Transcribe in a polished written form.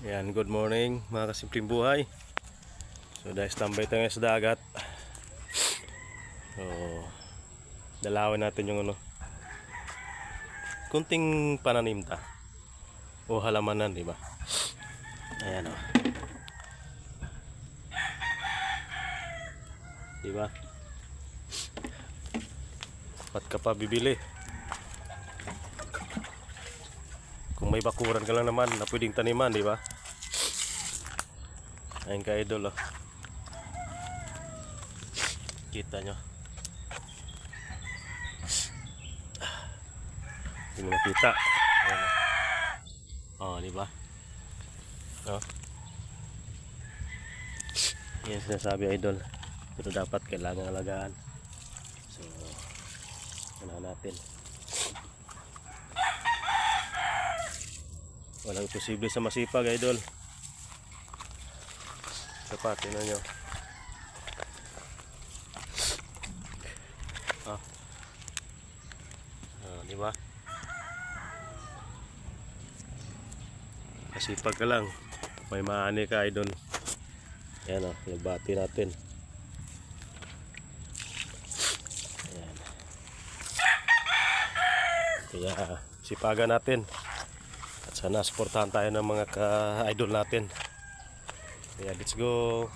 Yan, good morning mga kasimpleng buhay. So dahil tambay tayo sa dagat. So dalawin natin yung kunting pananim ta o halamanan, di ba? Ayan o. Di ba? Ba't ka pa bibili? Kung may bakuran ka lang naman na pwedeng taniman, di ba? Ayun ka idol, oh. Kita nyo. Hindi mo nakita. Ayan, oh, di ba? Oh. Yan sinasabi idol. Pero dapat kailangan alagaan. So, unahan natin. Walang posible sa masipag idol. Dapat, tingnan nyo. Di ba? Masipag ka lang. May maani ka idol. Ayan o, nagbati natin. Ayan. Kaya sipagan natin. At sana supportahan tayo ng mga ka-idol natin. Kaya let's go.